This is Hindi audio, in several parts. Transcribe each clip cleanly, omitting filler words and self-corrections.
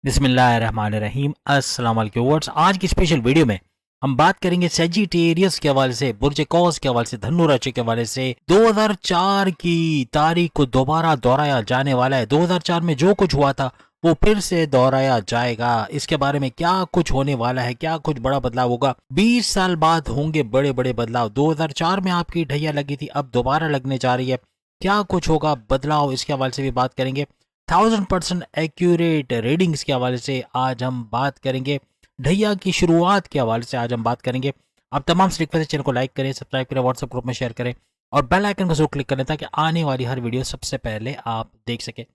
बिस्मिल्लाहिर्रहमानिर्रहीम। अस्सलाम वालेकुम व्यूअर्स। आज की स्पेशल वीडियो में हम बात करेंगे सेजिटेरियस के हवाले से, बुर्ज कौस के हवाले से, धनु राशि के हवाले से। 2004 की तारीख को दोबारा दोहराया जाने वाला है। 2004 में जो कुछ हुआ था वो फिर से दोहराया जाएगा। इसके बारे में क्या कुछ होने वाला है, क्या कुछ बड़ा बदलाव होगा। 20 साल बाद होंगे बड़े बड़े बदलाव। 2004 में आपकी ढैया लगी थी, अब दोबारा लगने जा रही है। क्या कुछ होगा बदलाव, इसके हवाले से भी बात करेंगे। 1000% एक्यूरेट रीडिंग्स के हवाले से आज हम बात करेंगे। ढैया की शुरुआत के हवाले से आज हम बात करेंगे। आप तमाम से रिक्वेस्ट है, चैनल को लाइक करें, सब्सक्राइब करें, व्हाट्सएप ग्रुप में शेयर करें और बेल आइकन को जरूर क्लिक करें ताकि आने वाली हर वीडियो सबसे पहले आप देख सकें।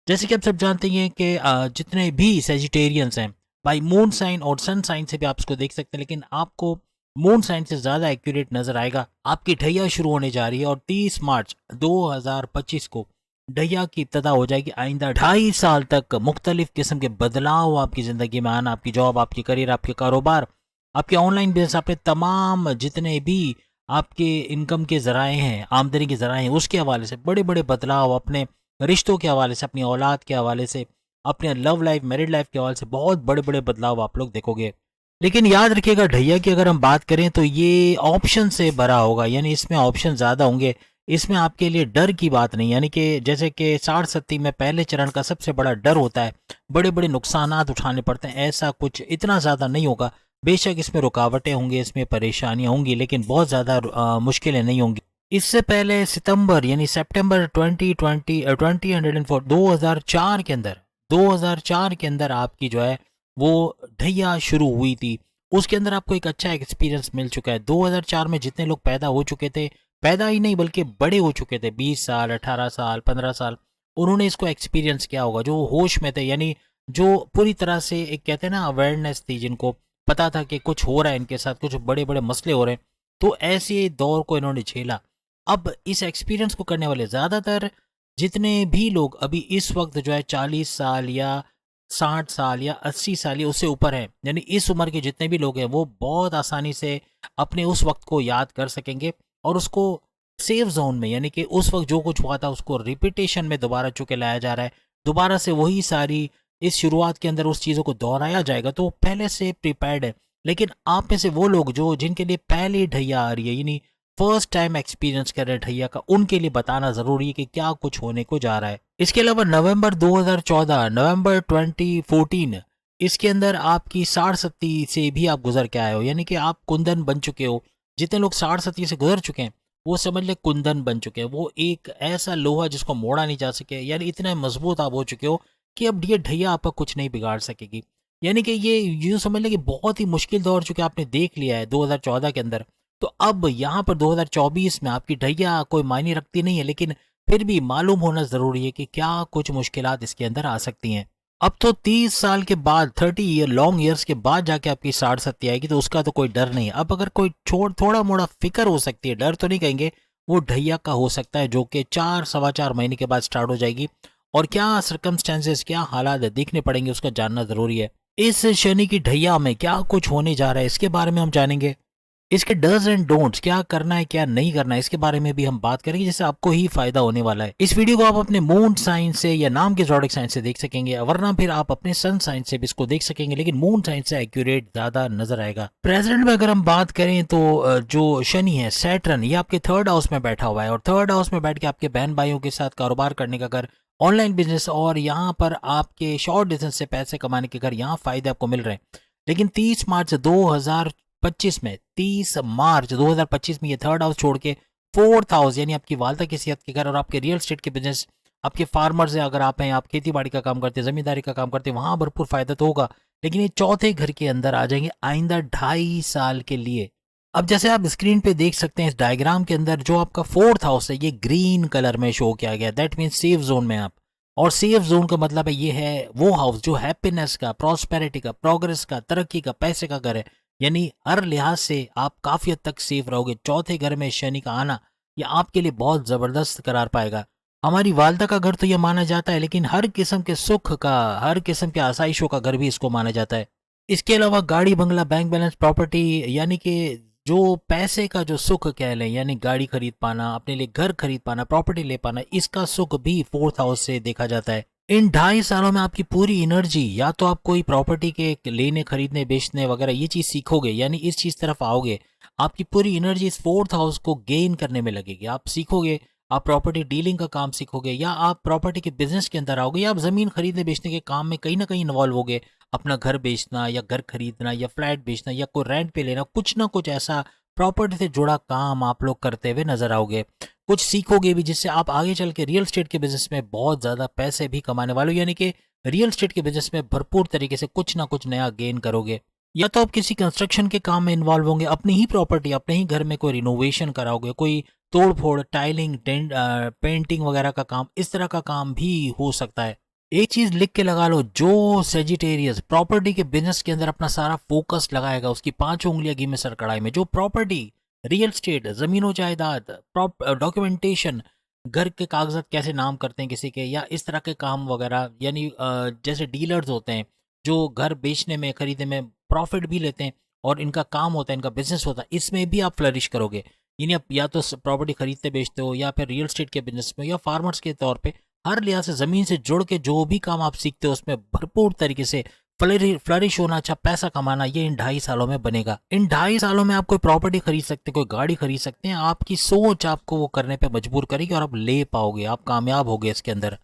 जैसे कि आप सब जानते हैं कि जितने भी सेजिटेरियंस हैं बाई मून साइन और सन साइन से भी आप इसको देख सकते हैं, लेकिन आपको मून साइन से ज़्यादा एक्यूरेट नजर आएगा। आपकी ढैया शुरू होने जा रही है और 30 मार्च 2025 को ढैया की इब्तदा हो जाएगी। आइंदा 2.5 साल तक मुख्तलिफ किस्म के बदलाव आपकी ज़िंदगी में आना, आपकी जॉब, आपकी करियर, आपके कारोबार, आपके ऑनलाइन बिजनेस, आपके तमाम जितने भी आपके इनकम के ज़राए हैं, आमदनी के ज़राए हैं, उसके हवाले से बड़े बड़े बदलाव, अपने रिश्तों के हवाले से, अपनी औलाद के हवाले से, अपने लव लाइफ, मैरिड लाइफ के हवाले से बहुत बड़े बड़े बदलाव आप लोग देखोगे। लेकिन याद रखिएगा, ढैया की अगर हम बात करें तो ये ऑप्शन से भरा होगा, यानी इसमें ऑप्शन ज़्यादा होंगे। इसमें आपके लिए डर की बात नहीं, यानी कि जैसे कि 60-70 में पहले चरण का सबसे बड़ा डर होता है, बड़े बड़े नुकसानात उठाने पड़ते हैं, ऐसा कुछ इतना ज़्यादा नहीं होगा। बेशक इसमें रुकावटें होंगी, इसमें परेशानियां होंगी, लेकिन बहुत ज़्यादा मुश्किलें नहीं होंगी। इससे पहले सितंबर यानी सितंबर 2004 के अंदर 2004 के अंदर आपकी जो है वो ढैया शुरू हुई थी। उसके अंदर आपको एक अच्छा एक्सपीरियंस मिल चुका है। 2004 में जितने लोग पैदा हो चुके थे, पैदा ही नहीं बल्कि बड़े हो चुके थे, 20 साल, 18 साल, 15 साल, उन्होंने इसको एक्सपीरियंस किया होगा। जो होश में थे, यानी जो पूरी तरह से एक कहते हैं ना अवेयरनेस थी, जिनको पता था कि कुछ हो रहा है इनके साथ, कुछ बड़े बड़े मसले हो रहे हैं, तो ऐसे दौर को इन्होंने झेला। अब इस एक्सपीरियंस को करने वाले ज़्यादातर जितने भी लोग अभी इस वक्त जो है 40 साल या 60 साल या 80 साल या उससे ऊपर हैं, यानी इस उम्र के जितने भी लोग हैं, वो बहुत आसानी से अपने उस वक्त को याद कर सकेंगे और उसको सेफ जोन में, यानी कि उस वक्त जो कुछ हुआ था उसको रिपीटेशन में दोबारा चूंकि लाया जा रहा है, दोबारा से वही सारी इस शुरुआत के अंदर उस चीज़ों को दोहराया जाएगा, तो पहले से प्रिपेयर्ड है। लेकिन आप में से वो लोग जो जिनके लिए पहली ढैया आ रही है, यानी फर्स्ट टाइम एक्सपीरियंस कर रहे हैं ढैया का, उनके लिए बताना ज़रूरी है कि क्या कुछ होने को जा रहा है। इसके अलावा नवंबर 2014, नवंबर 2014, इसके अंदर आपकी 60-70 से भी आप गुजर के आए हो, यानी कि आप कुंदन बन चुके हो। जितने लोग 60-70 से गुजर चुके हैं वो समझ ले कुंदन बन चुके हैं। वो एक ऐसा लोहा जिसको मोड़ा नहीं जा सके, यानी इतने मजबूत आप हो चुके हो कि अब ये ढैया आपका कुछ नहीं बिगाड़ सकेगी। यानी कि ये यूँ समझ लें कि बहुत ही मुश्किल दौर चुके आपने देख लिया है 2014 के अंदर। तो अब यहाँ पर 2024 में आपकी ढैया कोई मायने रखती नहीं है, लेकिन फिर भी मालूम होना ज़रूरी है कि क्या कुछ मुश्किलात इसके अंदर आ सकती हैं। अब तो 30 साल के बाद, 30 लॉन्ग ईयर्स के बाद जाके आपकी 60-70 आएगी, तो उसका तो कोई डर नहीं है। अब अगर कोई थोड़ा मोड़ा फिक्र हो सकती है, डर तो नहीं कहेंगे, वो ढैया का हो सकता है, जो कि 4-4.25 महीने के बाद स्टार्ट हो जाएगी। और क्या सर्कमस्टेंसेस, क्या हालात देखने पड़ेंगे, उसका जानना ज़रूरी है। इस शनि की ढैया में क्या कुछ होने जा रहा है, इसके बारे में हम जानेंगे। इसके डज एंड डोंट्स, क्या करना है क्या नहीं करना है, इसके बारे में भी हम बात करेंगे, जिससे आपको ही फायदा होने वाला है। इस वीडियो को आप अपने मून साइन से या नाम के ज़ोडिक साइन से देख सकेंगे, वरना फिर आप अपने सन साइन से भी इसको देख सकेंगे, लेकिन मून साइन से एक्यूरेट ज्यादा नजर आएगा। प्रेजेंट में अगर हम बात करें तो जो शनि है, सैटर्न, ये आपके 3rd हाउस में बैठा हुआ है और 3rd हाउस में बैठ के आपके बहन भाइयों के साथ कारोबार करने का घर, ऑनलाइन बिजनेस और यहाँ पर आपके शॉर्ट डिस्टेंस से पैसे कमाने के घर, यहाँ फायदे आपको मिल रहे हैं। लेकिन 30 मार्च 2025 में ये 3rd हाउस छोड़ के 4th हाउस, यानी आपकी वालदा की सेहत के घर और आपके रियल एस्टेट के बिजनेस, आपके फार्मर्स हैं, अगर आप हैं, आप खेती बाड़ी का काम करते हैं, जमींदारी का काम करते हैं, वहां भरपूर फायदा तो होगा। लेकिन ये चौथे घर के अंदर आ जाएंगे आइंदा 2.5 साल के लिए। अब जैसे आप स्क्रीन पे देख सकते हैं इस डायग्राम के अंदर, जो आपका 4th हाउस है ये ग्रीन कलर में शो किया गया, दैट मीन सेफ जोन में आप। और सेफ जोन का मतलब है, ये है वो हाउस जो हैप्पीनेस का, प्रॉस्पेरिटी का, प्रोग्रेस का, तरक्की का, पैसे का घर है, यानी हर लिहाज से आप काफी हद तक सेफ रहोगे। चौथे घर में शनि का आना यह आपके लिए बहुत जबरदस्त करार पाएगा। हमारी वालदा का घर तो यह माना जाता है, लेकिन हर किस्म के सुख का, हर किस्म के आसाइशों का घर भी इसको माना जाता है। इसके अलावा गाड़ी, बंगला, बैंक बैलेंस, प्रॉपर्टी, यानी कि जो पैसे का जो सुख कह लें, यानी गाड़ी खरीद पाना, अपने लिए घर खरीद पाना, प्रॉपर्टी ले पाना, इसका सुख भी 4th हाउस से देखा जाता है। इन 2.5 सालों में आपकी पूरी एनर्जी, या तो आप कोई प्रॉपर्टी के लेने खरीदने बेचने वगैरह ये चीज़ सीखोगे, यानी इस चीज़ तरफ आओगे। आपकी पूरी एनर्जी इस फोर्थ हाउस को गेन करने में लगेगी। आप सीखोगे, आप प्रॉपर्टी डीलिंग का काम सीखोगे, या आप प्रॉपर्टी के बिजनेस के अंदर आओगे, या आप ज़मीन खरीदने बेचने के काम में कहीं ना कहीं इन्वॉल्व होगे। अपना घर बेचना या घर खरीदना या फ्लैट बेचना या कोई रेंट पे लेना, कुछ ना कुछ ऐसा प्रॉपर्टी से जुड़ा काम आप लोग करते हुए नजर आओगे। कुछ सीखोगे भी जिससे आप आगे चल के रियल एस्टेट के बिजनेस में बहुत ज़्यादा पैसे भी कमाने वाले हो, यानी कि रियल एस्टेट के बिजनेस में भरपूर तरीके से कुछ ना कुछ नया गेन करोगे। या तो आप किसी कंस्ट्रक्शन के काम में इन्वॉल्व होंगे, अपनी ही प्रॉपर्टी, अपने ही घर में कोई रिनोवेशन कराओगे, कोई तोड़ फोड़, टाइलिंग, पेंटिंग वगैरह का काम, इस तरह का काम भी हो सकता है। एक चीज लिख के लगा लो, जो सेजिटेरियस प्रॉपर्टी के बिजनेस के अंदर अपना सारा फोकस लगाएगा, उसकी 5 उंगलियां घी में सर कढ़ाई में। जो प्रॉपर्टी, रियल स्टेट, जमीनों जायदाद, डॉक्यूमेंटेशन, घर के कागजात कैसे नाम करते हैं किसी के, या इस तरह के काम वगैरह, यानी जैसे डीलर्स होते हैं जो घर बेचने में खरीदने में प्रॉफिट भी लेते हैं और इनका काम होता है, इनका बिजनेस होता है, इसमें भी आप फ्लरिश करोगे। यानी आप या तो प्रॉपर्टी खरीदते बेचते हो, या फिर रियल स्टेट के बिजनेस में, या फार्मर्स के तौर पे हर लिहाज से ज़मीन से जुड़ के जो भी काम आप सीखते हो उसमें भरपूर तरीके से फ्लरिश होना, अच्छा पैसा कमाना, ये इन 2.5 सालों में बनेगा। इन 2.5 सालों में आप कोई प्रॉपर्टी खरीद सकते हैं, कोई गाड़ी खरीद सकते हैं। आपकी सोच आपको वो करने पे मजबूर करेगी और आप ले पाओगे, आप कामयाब होगे इसके अंदर।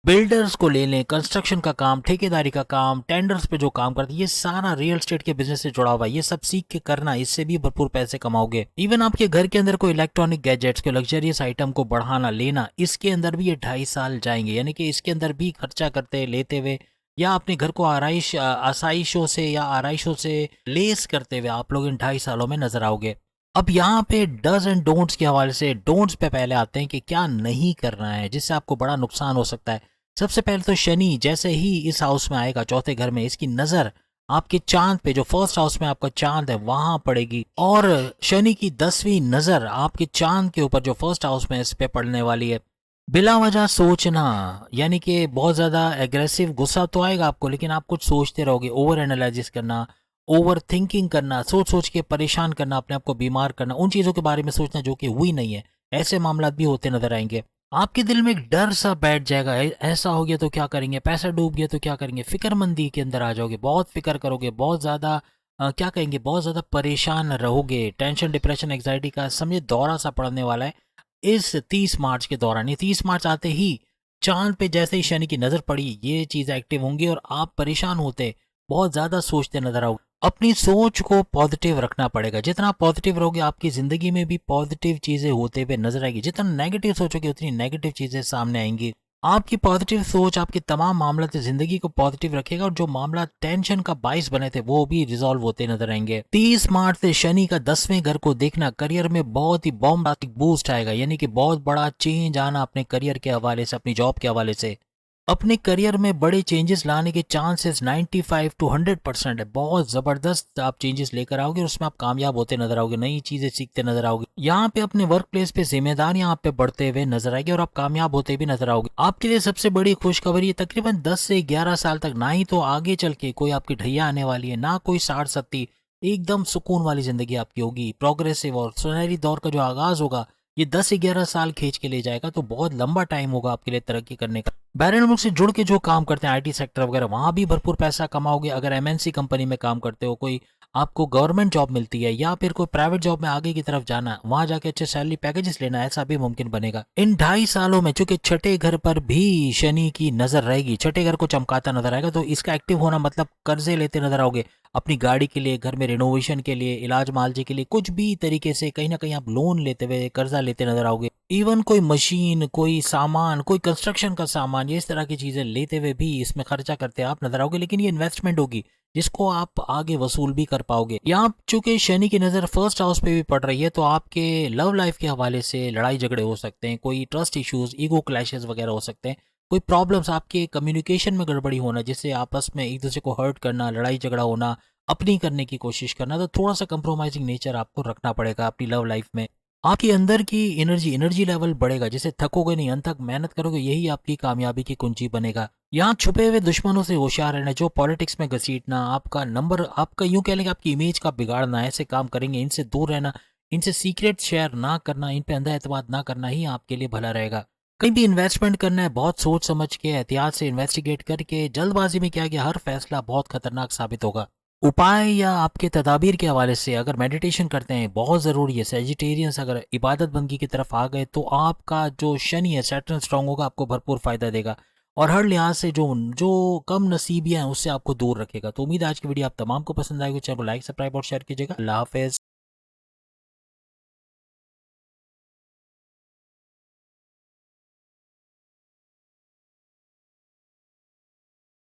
बिल्डर्स को ले लें, कंस्ट्रक्शन का काम, ठेकेदारी का काम, टेंडर्स पे जो काम करते हैं, ये सारा रियल एस्टेट के बिजनेस से जुड़ा हुआ है। ये सब सीख के करना, इससे भी भरपूर पैसे कमाओगे। इवन आपके घर के अंदर कोई इलेक्ट्रॉनिक गैजेट्स, कोई लग्जरियस आइटम को बढ़ाना लेना, इसके अंदर भी ये 2.5 साल जाएंगे। यानी कि इसके अंदर भी खर्चा करते लेते हुए, या अपने घर को आसाइशों से या आराइशों से लेस करते हुए आप लोग इन 2.5 सालों में नजर आओगे। अब यहाँ पे डज एंड डोंट्स के हवाले से, डोंट्स पे पहले आते हैं कि क्या नहीं करना है जिससे आपको बड़ा नुकसान हो सकता है। सबसे पहले तो शनि जैसे ही इस हाउस में आएगा, चौथे घर में, इसकी नजर आपके चांद पे, जो फर्स्ट हाउस में आपका चांद है वहां पड़ेगी, और शनि की 10वीं नजर आपके चांद के ऊपर जो फर्स्ट हाउस में इस पे पड़ने वाली है। बिला वजह सोचना, यानी कि बहुत ज्यादा एग्रेसिव गुस्सा तो आएगा आपको, लेकिन आप कुछ सोचते रहोगे, ओवर एनालिसिस करना, ओवर थिंकिंग करना, सोच सोच के परेशान करना, अपने आप को बीमार करना, उन चीजों के बारे में सोचना जो कि हुई नहीं है, ऐसे मामला भी होते नजर आएंगे। आपके दिल में एक डर सा बैठ जाएगा, ऐसा हो गया तो क्या करेंगे, पैसा डूब गया तो क्या करेंगे, फिक्रमंदी के अंदर आ जाओगे, बहुत फिक्र करोगे, बहुत ज्यादा क्या कहेंगे, बहुत ज्यादा परेशान रहोगे। टेंशन, डिप्रेशन, एग्जाइटी का समझे दौरा सा पड़ने वाला है इस 30 मार्च के दौरान। ये 30 मार्च आते ही चांद पे जैसे ही शनि की नजर पड़ी, ये चीज एक्टिव होंगी और आप परेशान होते, बहुत ज्यादा सोचते नजर आओगे। अपनी सोच को पॉजिटिव रखना पड़ेगा। जितना पॉजिटिव रहोगे, आपकी जिंदगी में भी पॉजिटिव चीजें होते हुए नजर आएगी। जितना नेगेटिव सोचोगे, उतनी नेगेटिव चीजें सामने आएंगी। आपकी पॉजिटिव सोच आपके तमाम मामला से जिंदगी को पॉजिटिव रखेगा, और जो मामला टेंशन का बाइस बने थे वो भी रिजॉल्व होते नजर आएंगे। 30 मार्च से शनि का 10वें घर को देखना, करियर में बहुत ही बॉम्बास्टिक बूस्ट आएगा, यानी कि बहुत बड़ा चेंज आना अपने करियर के हवाले से, अपनी जॉब के हवाले से। अपने करियर में बड़े चेंजेस लाने के चांसेस 95 to 100% है। बहुत ज़बरदस्त आप चेंजेस लेकर आओगे और उसमें आप कामयाब होते नजर आओगे, नई चीज़ें सीखते नजर आओगे। यहाँ पे अपने वर्क प्लेस पे जिम्मेदारियां आप पे बढ़ते हुए नजर आएगी और आप कामयाब होते भी नजर आओगे। आपके लिए सबसे बड़ी खुशखबरी, तकरीबन 10 से 11 साल तक ना ही तो आगे चल के कोई आपकी ढैया आने वाली है, ना कोई 60-70, एकदम सुकून वाली जिंदगी आपकी होगी। प्रोग्रेसिव और सुनहरी दौर का जो आगाज होगा, ये 10 से 11 साल खींच के ले जाएगा, तो बहुत लंबा टाइम होगा आपके लिए तरक्की करने का। बैरन मुल्क से जुड़ के जो काम करते हैं, आईटी सेक्टर वगैरह, वहां भी भरपूर पैसा कमाओगे। अगर एमएनसी कंपनी में काम करते हो, कोई आपको गवर्नमेंट जॉब मिलती है, या फिर कोई प्राइवेट जॉब में आगे की तरफ जाना, वहां जाके अच्छे सैलरी पैकेजेस लेना, ऐसा भी मुमकिन बनेगा इन 2.5 सालों में। चूंकि छठे घर पर भी शनि की नजर रहेगी, छठे घर को चमकाता नजर आएगा, तो इसका एक्टिव होना मतलब कर्जे लेते नजर आओगे, अपनी गाड़ी के लिए, घर में रिनोवेशन के लिए, इलाज मालजे के लिए, कुछ भी तरीके से कहीं ना कहीं आप लोन लेते हुए, कर्जा लेते नजर आओगे। इवन कोई मशीन, कोई सामान, कोई कंस्ट्रक्शन का सामान, ये इस तरह की चीजें लेते हुए भी इसमें खर्चा करते आप नजर आओगे, लेकिन ये इन्वेस्टमेंट होगी जिसको आप आगे वसूल भी कर पाओगे। यहाँ चूंकि शनि की नजर फर्स्ट हाउस पे भी पड़ रही है, तो आपके लव लाइफ के हवाले से लड़ाई झगड़े हो सकते हैं, कोई ट्रस्ट इश्यूज, ईगो क्लैशेस वगैरह हो सकते हैं, कोई प्रॉब्लम्स, आपके कम्युनिकेशन में गड़बड़ी होना, जिससे आपस में एक दूसरे को हर्ट करना, लड़ाई झगड़ा होना, अपनी करने की कोशिश करना, तो थोड़ा सा कंप्रोमाइजिंग नेचर आपको रखना पड़ेगा अपनी लव लाइफ में। आपके अंदर की एनर्जी लेवल बढ़ेगा, जिससे थकोगे नहीं, अंत तक मेहनत करोगे, यही आपकी कामयाबी की कुंजी बनेगा। यहाँ छुपे हुए दुश्मनों से होशियार रहना, जो पॉलिटिक्स में घसीटना, आपका नंबर, आपका यूं कह लेंगे आपकी इमेज का बिगाड़ना, ऐसे काम करेंगे, इनसे दूर रहना, इनसे सीक्रेट शेयर ना करना, इन पे अंधा एतमाद ना करना ही आपके लिए भला रहेगा। कहीं भी इन्वेस्टमेंट करना है बहुत सोच समझ के, एहतियात से इन्वेस्टिगेट करके। जल्दबाजी में क्या किया, हर फैसला बहुत खतरनाक साबित होगा। उपाय या आपके तदाबीर के हवाले से अगर मेडिटेशन करते हैं बहुत ज़रूरी है। सेजिटेरियंस अगर इबादत बंदगी की तरफ आ गए तो आपका जो शनि है, सैटर्न स्ट्रांग होगा, आपको भरपूर फ़ायदा देगा और हर लिहाज से जो जो कम नसीबियाँ हैं उससे आपको दूर रखेगा। तो उम्मीद है आज की वीडियो आप तमाम को पसंद आएगी। चैनल को लाइक, सब्सक्राइब और शेयर कीजिएगा। अल्लाह हाफिज़।